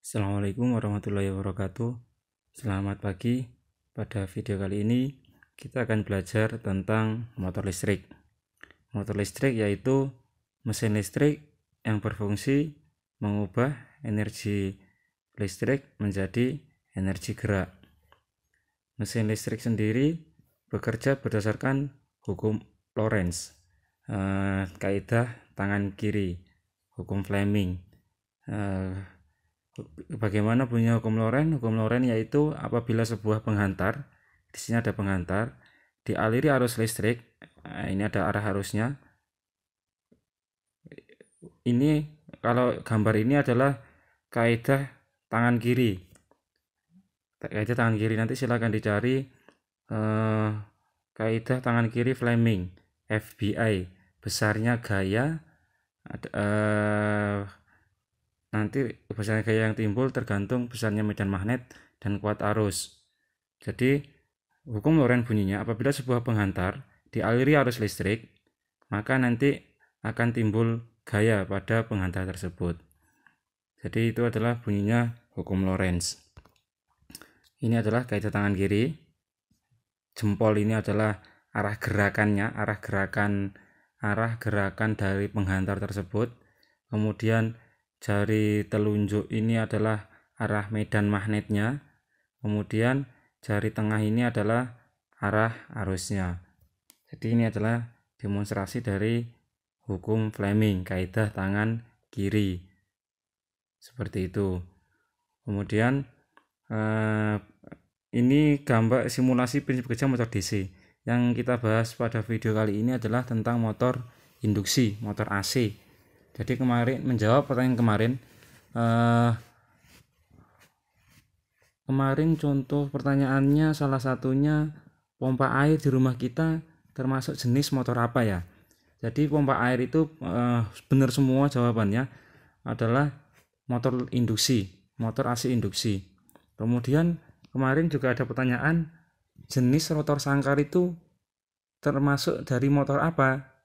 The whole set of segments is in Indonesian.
Assalamualaikum warahmatullahi wabarakatuh. Selamat pagi. Pada video kali ini kita akan belajar tentang motor listrik. Motor listrik yaitu mesin listrik yang berfungsi mengubah energi listrik menjadi energi gerak. Mesin listrik sendiri bekerja berdasarkan hukum Lorentz, kaidah tangan kiri, hukum Fleming. Bagaimana bunyinya hukum Lorentz? Hukum Lorentz yaitu apabila sebuah penghantar, di sini ada penghantar, dialiri arus listrik, ini ada arah arusnya. Ini kalau gambar ini adalah kaidah tangan kiri. Kaidah tangan kiri nanti silakan dicari kaidah tangan kiri Fleming, FBI, besarnya gaya. Nanti besarnya gaya yang timbul tergantung besarnya medan magnet dan kuat arus. Jadi hukum Lorentz bunyinya apabila sebuah penghantar dialiri arus listrik, maka nanti akan timbul gaya pada penghantar tersebut. Jadi itu adalah bunyinya hukum Lorentz. Ini adalah kaidah tangan kiri. Jempol ini adalah arah gerakannya, arah gerakan dari penghantar tersebut. Kemudian jari telunjuk ini adalah arah medan magnetnya. Kemudian jari tengah ini adalah arah arusnya. Jadi ini adalah demonstrasi dari hukum Fleming, kaidah tangan kiri. Seperti itu. Kemudian ini gambar simulasi prinsip kerja motor DC. Yang kita bahas pada video kali ini adalah tentang motor induksi, motor AC. Jadi kemarin menjawab pertanyaan kemarin contoh pertanyaannya salah satunya pompa air di rumah kita termasuk jenis motor apa ya? Jadi pompa air itu benar semua jawabannya adalah motor induksi, motor AC induksi. Kemudian kemarin juga ada pertanyaan jenis rotor sangkar itu termasuk dari motor apa?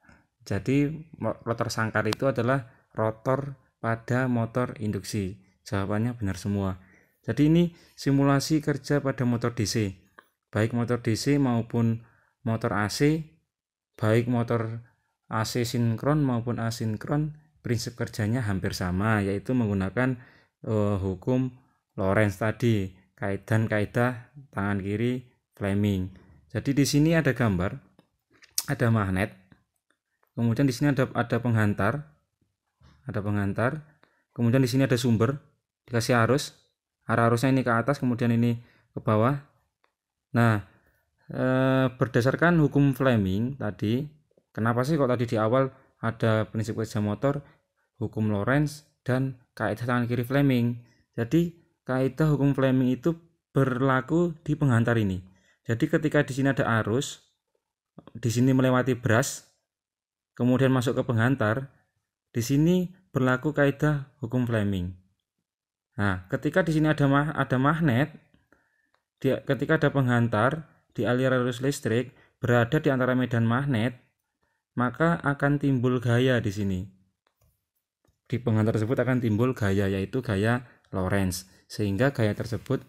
Jadi rotor sangkar itu adalah rotor pada motor induksi. Jawabannya benar semua. Jadi ini simulasi kerja pada motor DC. Baik motor DC maupun motor AC, baik motor AC sinkron maupun asinkron, prinsip kerjanya hampir sama, yaitu menggunakan hukum Lorentz tadi, kaidah tangan kiri Fleming. Jadi di sini ada gambar, ada magnet. Kemudian di sini ada penghantar. Kemudian di sini ada sumber, dikasih arus. Arah arusnya ini ke atas, kemudian ini ke bawah. Nah, berdasarkan hukum Fleming tadi, kenapa sih kok tadi di awal ada prinsip kerja motor, hukum Lorentz dan kaidah tangan kiri Fleming. Jadi kaidah hukum Fleming itu berlaku di penghantar ini. Jadi ketika di sini ada arus, di sini melewati brush, kemudian masuk ke penghantar, di sini berlaku kaidah hukum Fleming. Nah, ketika di sini ada magnet, ketika ada penghantar di aliran arus listrik berada di antara medan magnet, maka akan timbul gaya di sini. Di penghantar tersebut akan timbul gaya, yaitu gaya Lorentz, sehingga gaya tersebut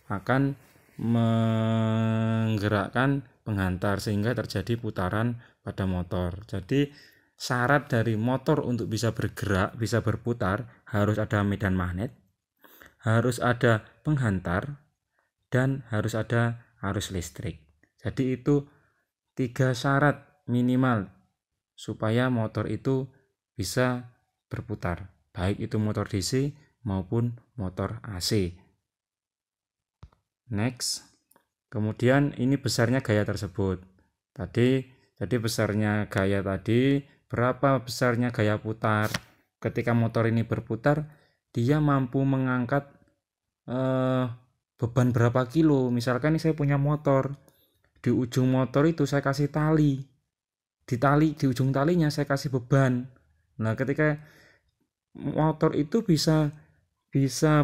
akan menggerakkan penghantar sehingga terjadi putaran pada motor. Jadi syarat dari motor untuk bisa bergerak, bisa berputar, harus ada medan magnet, harus ada penghantar, dan harus ada arus listrik. Jadi itu 3 syarat minimal supaya motor itu bisa berputar, baik itu motor DC maupun motor AC. Next. Kemudian ini besarnya gaya tersebut. Jadi besarnya gaya tadi, berapa besarnya gaya putar? Ketika motor ini berputar, dia mampu mengangkat beban berapa kilo. Misalkan ini saya punya motor, di ujung motor itu saya kasih tali, di ujung talinya saya kasih beban. Nah, ketika motor itu bisa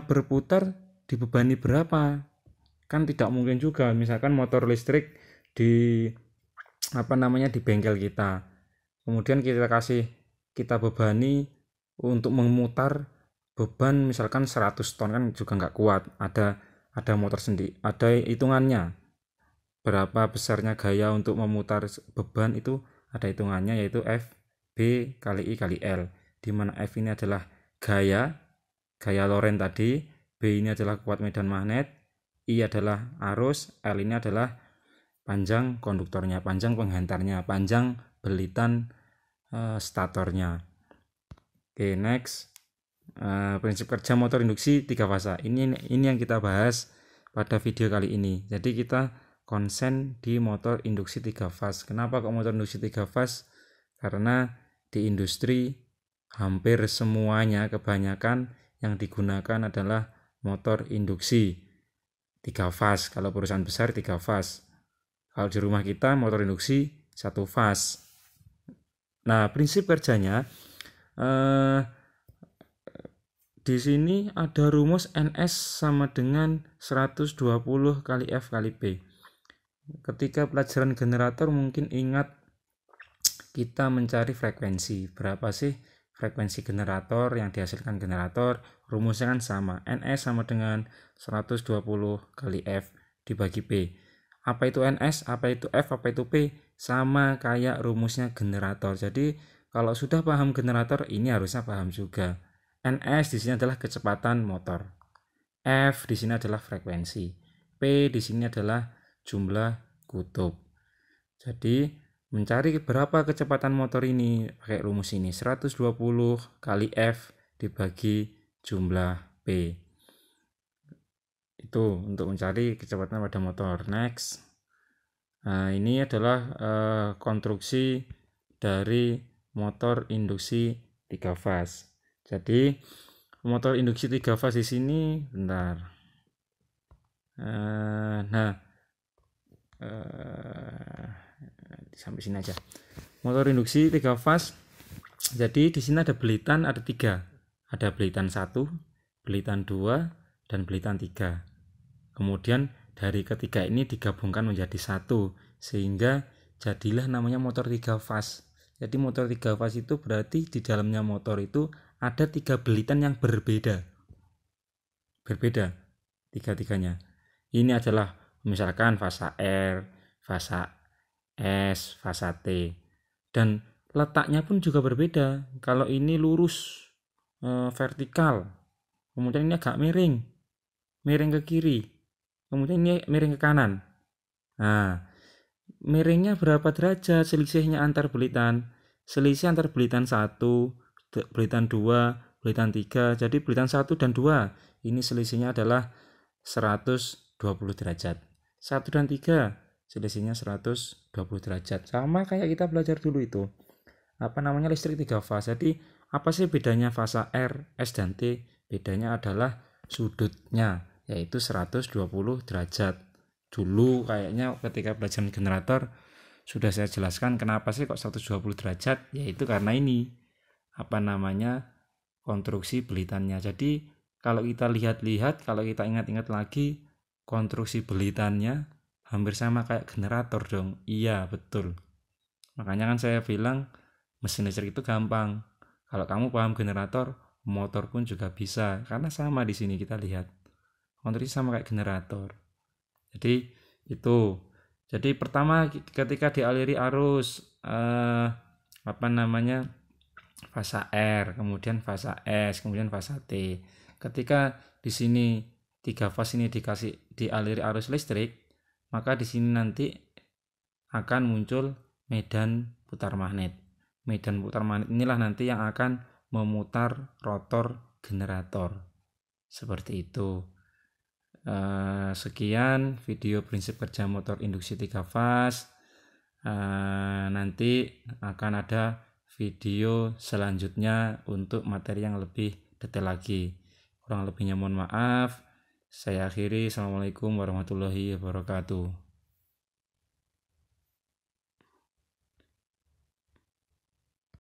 berputar dibebani berapa? Kan tidak mungkin juga. Misalkan motor listrik di bengkel kita, kemudian kita bebani untuk memutar beban misalkan 100 ton kan juga nggak kuat, ada motor sendiri, ada hitungannya berapa besarnya gaya untuk memutar beban, itu ada hitungannya, yaitu F B kali I kali L, di mana F ini adalah gaya Lorentz tadi, B ini adalah kuat medan magnet, I adalah arus, L ini adalah panjang konduktornya, panjang penghantarnya, panjang belitan statornya. Oke, next. Prinsip kerja motor induksi 3 fasa. Ini yang kita bahas pada video kali ini. Jadi kita konsen di motor induksi 3 fas. Kenapa kok motor induksi 3 fas? Karena di industri hampir semuanya, kebanyakan yang digunakan adalah motor induksi 3 fas. Kalau perusahaan besar 3 fas. Kalau di rumah kita motor induksi 1 fas. Nah, prinsip kerjanya di sini ada rumus NS sama dengan 120 kali F kali P. Ketika pelajaran generator mungkin ingat kita mencari frekuensi. Berapa sih frekuensi generator yang dihasilkan generator? Rumusnya kan sama. NS sama dengan 120 kali F dibagi P. Apa itu NS, apa itu F, apa itu P? Sama kayak rumusnya generator. Jadi kalau sudah paham generator, ini harusnya paham juga. NS di sini adalah kecepatan motor. F di sini adalah frekuensi. P di sini adalah jumlah kutub. Jadi mencari berapa kecepatan motor ini pakai rumus ini, 120 kali F dibagi jumlah P. Itu untuk mencari kecepatan pada motor. Next. Nah, ini adalah konstruksi dari motor induksi 3 fas. Jadi motor induksi 3 fas di sini, bentar. Sampai sini aja. Motor induksi 3 fas. Jadi di sini ada belitan, ada 3. Ada belitan 1, belitan 2, dan belitan 3. Kemudian dari ketiga ini digabungkan menjadi 1, sehingga jadilah namanya motor 3 fas. Jadi motor 3 fas itu berarti di dalamnya motor itu ada 3 belitan yang berbeda tiga-tiganya. Ini adalah misalkan fasa R, fasa S, fasa T, dan letaknya pun juga berbeda. Kalau ini lurus vertikal, kemudian ini agak miring ke kiri, kemudian ini miring ke kanan. Nah, miringnya berapa derajat selisihnya antar belitan? Selisih antar belitan 1, belitan 2, belitan 3. Jadi belitan 1 dan 2 ini selisihnya adalah 120 derajat. 1 dan 3 selisihnya 120 derajat. Sama kayak kita belajar dulu itu. Listrik 3 fas. Jadi apa sih bedanya fasa R, S dan T? Bedanya adalah sudutnya, yaitu 120 derajat. Dulu kayaknya ketika belajar generator sudah saya jelaskan kenapa sih kok 120 derajat, yaitu karena ini konstruksi belitannya. Jadi kalau kita lihat-lihat, kalau kita ingat-ingat lagi, konstruksi belitannya hampir sama kayak generator dong. Iya, betul. Makanya kan saya bilang mesin listrik itu gampang. Kalau kamu paham generator, motor pun juga bisa, karena sama di sini kita lihat. Konstruksi sama kayak generator. Jadi itu. Jadi pertama ketika dialiri arus fasa R, kemudian fasa S, kemudian fasa T. Ketika di sini 3 fas ini dialiri arus listrik, maka di sini nanti akan muncul medan putar magnet. Medan putar magnet inilah nanti yang akan memutar rotor generator. Seperti itu. Sekian video prinsip kerja motor induksi 3 fas. Nanti akan ada video selanjutnya untuk materi yang lebih detail lagi. Kurang lebihnya mohon maaf. Saya akhiri. Assalamualaikum warahmatullahi wabarakatuh.